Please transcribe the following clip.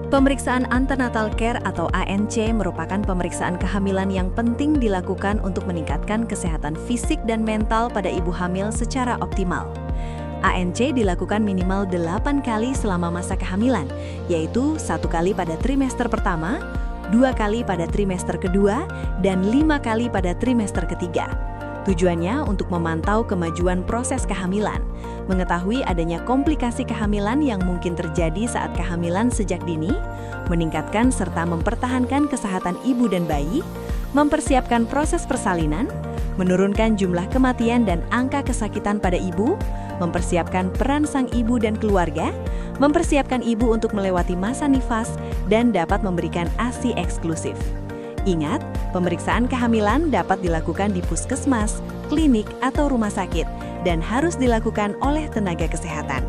Pemeriksaan antenatal care atau ANC merupakan pemeriksaan kehamilan yang penting dilakukan untuk meningkatkan kesehatan fisik dan mental pada ibu hamil secara optimal. ANC dilakukan minimal 8 kali selama masa kehamilan, yaitu 1 kali pada trimester pertama, 2 kali pada trimester kedua, dan 5 kali pada trimester ketiga. Tujuannya untuk memantau kemajuan proses kehamilan, mengetahui adanya komplikasi kehamilan yang mungkin terjadi saat kehamilan sejak dini, meningkatkan serta mempertahankan kesehatan ibu dan bayi, mempersiapkan proses persalinan, menurunkan jumlah kematian dan angka kesakitan pada ibu, mempersiapkan peran sang ibu dan keluarga, mempersiapkan ibu untuk melewati masa nifas, dan dapat memberikan ASI eksklusif. Ingat, pemeriksaan kehamilan dapat dilakukan di puskesmas, klinik, atau rumah sakit, dan harus dilakukan oleh tenaga kesehatan.